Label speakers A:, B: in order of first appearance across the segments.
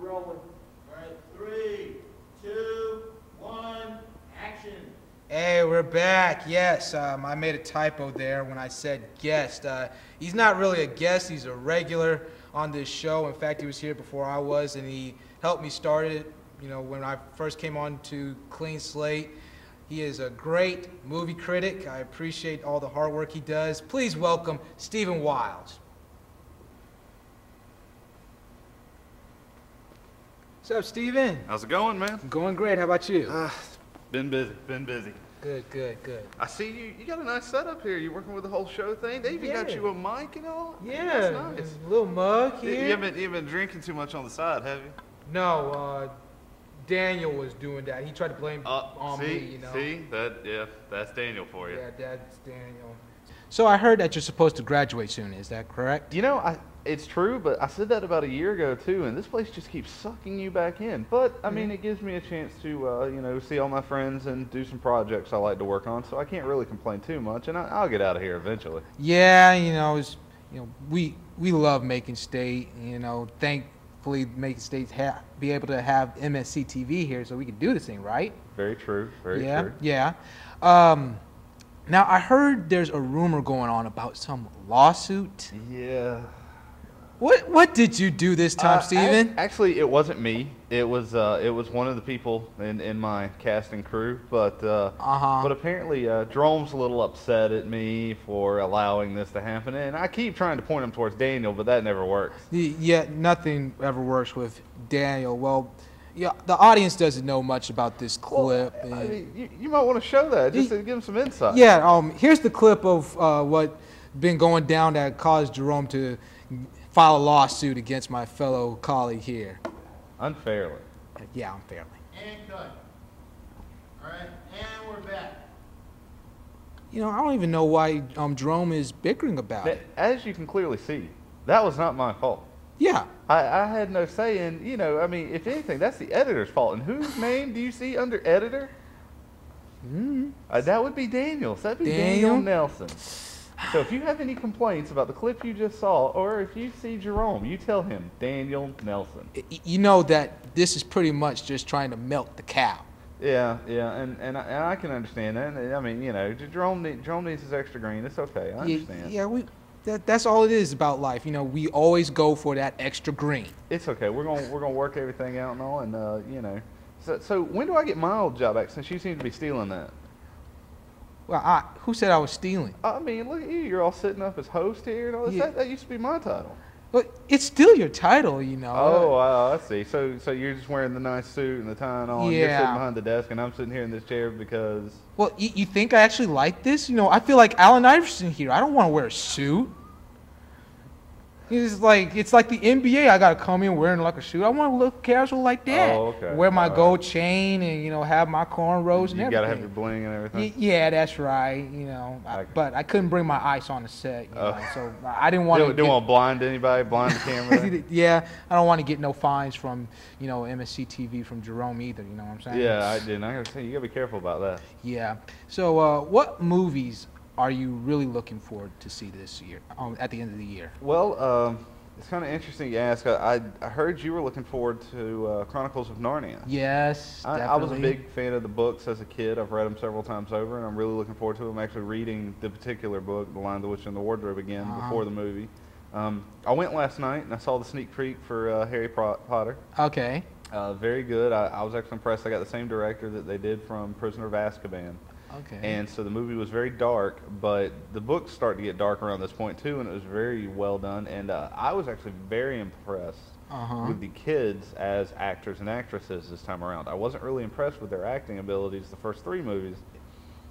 A: rolling. All right, 3, 2, 1, action.
B: Hey, we're back. Yes, I made a typo there when I said guest. He's not really a guest. He's a regular on this show. In fact, he was here before I was, and he helped me start it, you know, when I first came on to Clean Slate. He is a great movie critic. I appreciate all the hard work he does. Please welcome Stephen Wiles. What's up, Stephen?
C: How's it going, man?
B: Going great. How about you?
C: Been busy.
B: Good.
C: I see you got a nice setup here. You working with the whole show thing? They even got you a mic and all?
B: Yeah,
C: That's nice.
B: a little mug here.
C: You haven't been drinking too much on the side, have you?
B: No, Daniel was doing that. He tried to blame on me, you know.
C: See, that's Daniel for you.
B: Yeah, that's Daniel. So I heard that you're supposed to graduate soon. Is that correct?
C: You know, it's true, but I said that about a year ago too, and this place just keeps sucking you back in. But I mean, it gives me a chance to, you know, see all my friends and do some projects I like to work on. So I can't really complain too much, and I'll get out of here eventually.
B: Yeah, you know, we love Macon State. You know, thankfully Macon State be able to have MSC-TV here, so we can do this thing, right?
C: Very true. Very true.
B: Yeah. Now I heard there's a rumor going on about some lawsuit.
C: Yeah.
B: What did you do this time, Stephen?
C: Actually, it wasn't me. It was one of the people in my casting crew. But apparently, Jerome's a little upset at me for allowing this to happen, and I keep trying to point him towards Daniel, but that never works.
B: Yeah, nothing ever works with Daniel. Well, yeah, the audience doesn't know much about this clip.
C: Well, I mean, you might want to show that just to give them some insight.
B: Yeah. Here's the clip of what been going down that caused Jerome to file a lawsuit against my fellow colleague here.
C: Unfairly.
B: Yeah, unfairly.
A: And cut. All right, and we're back.
B: You know, I don't even know why Jerome is bickering about it.
C: As you can clearly see, that was not my fault.
B: Yeah.
C: I had no say in, you know, I mean, if anything, that's the editor's fault. And whose name do you see under editor? That would be Daniel's. That'd be Daniel Nelson. So if you have any complaints about the clip you just saw, or if you see Jerome, you tell him, Daniel Nelson.
B: You know that this is pretty much just trying to milk the cow.
C: Yeah, and I can understand that. I mean, you know, Jerome needs his extra green. It's okay. I understand.
B: Yeah, that's all it is about life. You know, we always go for that extra green.
C: It's okay. We're gonna work everything out and all, and you know. So when do I get my old job back? Since you seem to be stealing that.
B: Well, who said I was stealing?
C: I mean, look at you. You're all sitting up as host here and all this.
B: Yeah.
C: That used to be my title.
B: But it's still your title, you know.
C: Oh, I see. So you're just wearing the nice suit and the tie and all, and you're sitting behind the desk, and I'm sitting here in this chair because...
B: Well, you think I actually like this? You know, I feel like Allen Iverson here. I don't want to wear a suit. It's like the NBA. I gotta come in wearing like a suit. I want to look casual like that.
C: Oh, okay.
B: Wear my gold chain and, you know, have my cornrows and everything.
C: You gotta have your bling and everything.
B: Yeah, that's right. You know, but I couldn't bring my ice on the set. You know, so I didn't want to.
C: Don't want to blind anybody, blind the camera.
B: Yeah, I don't want to get no fines from, you know, MSC-TV from Jerome either. You know what I'm saying?
C: Yeah, I didn't. I gotta say, you gotta be careful about that.
B: Yeah. So, what movies are you really looking forward to see this year, at the end of the year?
C: Well, it's kind of interesting you ask. I heard you were looking forward to Chronicles of Narnia.
B: Yes, definitely.
C: I was a big fan of the books as a kid. I've read them several times over, and I'm really looking forward to them. I'm actually reading the particular book, The Lion, the Witch, and the Wardrobe again before the movie. I went last night, and I saw the sneak peek for Harry Potter.
B: Okay.
C: Very good. I was actually impressed. I got the same director that they did from Prisoner of Azkaban.
B: Okay.
C: And so the movie was very dark, but the books start to get dark around this point too, and it was very well done. And I was actually very impressed with the kids as actors and actresses this time around. I wasn't really impressed with their acting abilities the first 3 movies.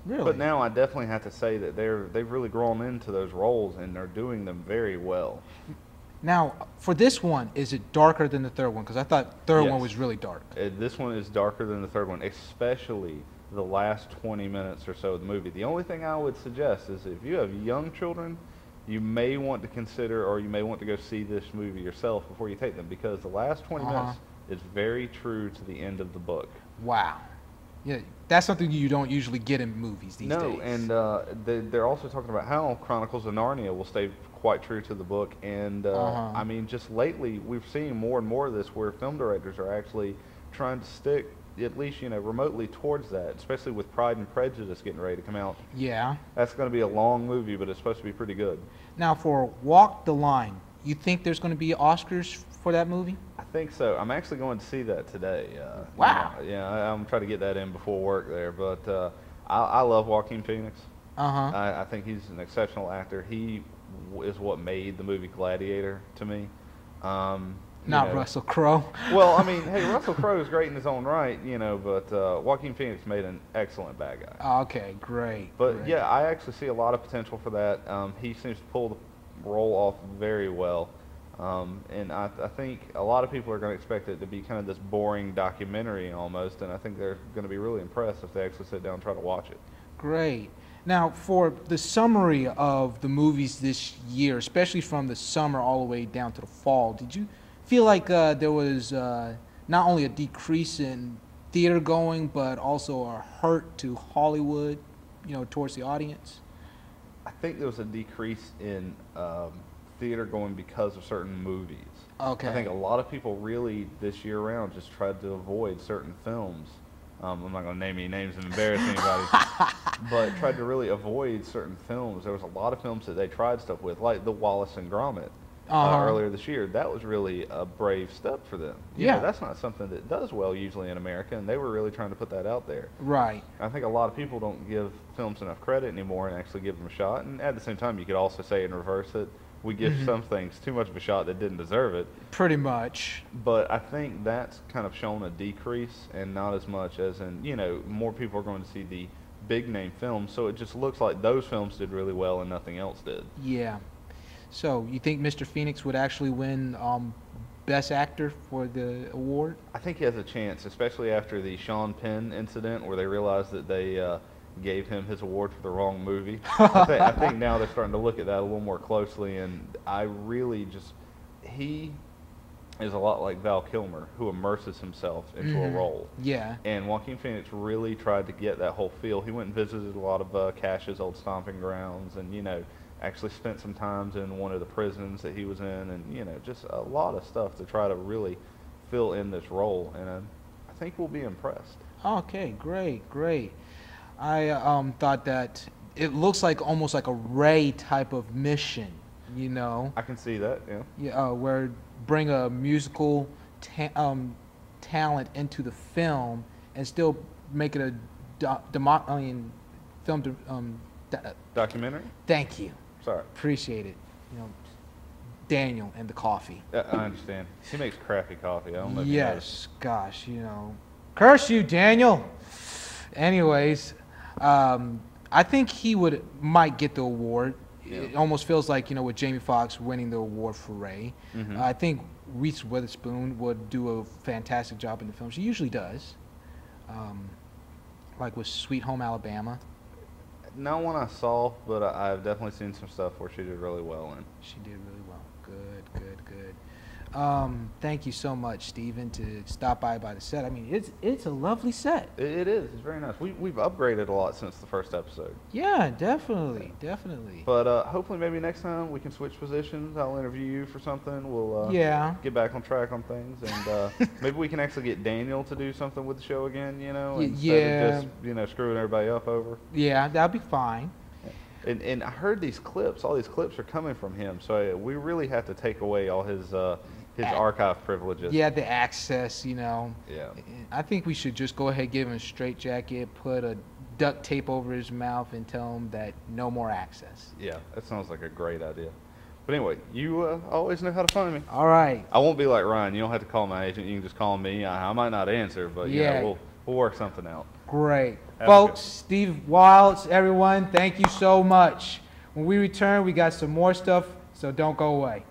B: Really?
C: But now I definitely have to say that they've really grown into those roles, and they're doing them very well.
B: Now, for this one, is it darker than the third one? Because I thought the third one was really dark.
C: This one is darker than the third one, especially the last 20 minutes or so of the movie. The only thing I would suggest is if you have young children, you may want to consider, or you may want to go see this movie yourself before you take them, because the last 20 minutes is very true to the end of the book.
B: Wow. Yeah, that's something you don't usually get in movies these days.
C: No, and they're also talking about how Chronicles of Narnia will stay quite true to the book. And I mean, just lately we've seen more and more of this, where film directors are actually trying to stick, at least remotely towards that. Especially with Pride and Prejudice getting ready to come out.
B: Yeah,
C: that's going to be a long movie, but it's supposed to be pretty good.
B: Now, for Walk the Line, you think there's going to be Oscars for that movie?
C: I think so. I'm actually going to see that today.
B: Wow.
C: Yeah, I'm trying to get that in before work there. But I love Joaquin Phoenix. I think he's an exceptional actor. He is what made the movie Gladiator to me.
B: Not Russell Crowe.
C: Well, I mean, hey, Russell Crowe is great in his own right, but Joaquin Phoenix made an excellent bad guy.
B: Okay, great.
C: But
B: great.
C: yeah, I actually see a lot of potential for that. He seems to pull the role off very well. And I think a lot of people are going to expect it to be kind of this boring documentary almost, and I think they're going to be really impressed if they actually sit down and try to watch it.
B: Great. Now, for the summary of the movies this year, especially from the summer all the way down to the fall, did you feel like there was not only a decrease in theater going, but also a hurt to Hollywood, towards the audience?
C: I think there was a decrease in theater going because of certain movies.
B: Okay.
C: I think a lot of people really this year round just tried to avoid certain films. I'm not going to name any names and embarrass anybody, but tried to really avoid certain films. There was a lot of films that they tried stuff with, like the Wallace and Gromit earlier this year. That was really a brave step for them. You know, that's not something that does well usually in America, and they were really trying to put that out there.
B: Right.
C: I think a lot of people don't give films enough credit anymore and actually give them a shot. And at the same time, you could also say in reverse that we give some things too much of a shot that didn't deserve it.
B: Pretty much.
C: But I think that's kind of shown a decrease, and not as much as in, more people are going to see the big name films, so it just looks like those films did really well and nothing else did.
B: Yeah. So you think Mr. Phoenix would actually win Best Actor for the award?
C: I think he has a chance, especially after the Sean Penn incident where they realized that they gave him his award for the wrong movie. I think now they're starting to look at that a little more closely, and I really he is a lot like Val Kilmer, who immerses himself into a role.
B: Yeah.
C: And Joaquin Phoenix really tried to get that whole feel. He went and visited a lot of Cash's old stomping grounds, and actually spent some times in one of the prisons that he was in, and just a lot of stuff to try to really fill in this role, and I think we'll be impressed.
B: Okay, great. I thought that it looks like almost like a Ray type of mission,
C: I can see that, yeah.
B: Yeah, where bring a musical talent into the film and still make it a
C: documentary?
B: Thank you.
C: Sorry.
B: Appreciate it. Daniel and the coffee.
C: I understand. He makes crappy coffee. I don't know if you
B: Yes, gosh, curse you, Daniel. Anyways, I think he might get the award.
C: Yeah.
B: It almost feels like, with Jamie Foxx winning the award for Ray. I think Reese Witherspoon would do a fantastic job in the film. She usually does. Like with Sweet Home Alabama.
C: Not one I saw, but I've definitely seen some stuff where she did really well in.
B: She did really well. Good. Thank you so much, Steven, to stop by the set. I mean, it's a lovely set.
C: It is. It's very nice. We've upgraded a lot since the first episode.
B: Yeah, definitely.
C: But hopefully maybe next time we can switch positions. I'll interview you for something. We'll get back on track on things, and maybe we can actually get Daniel to do something with the show again, instead of just, screwing everybody up over.
B: Yeah, that'll be fine.
C: And I heard all these clips are coming from him, so we really have to take away all his archive privileges.
B: Yeah, the access,
C: Yeah.
B: I think we should just go ahead, give him a straitjacket, put a duct tape over his mouth, and tell him that no more access.
C: Yeah, that sounds like a great idea. But anyway, you always know how to find me.
B: All right.
C: I won't be like Ryan. You don't have to call my agent. You can just call me. I might not answer, but we'll work something out.
B: Great. Folks, Steve Wilds, everyone, thank you so much. When we return, we got some more stuff, so don't go away.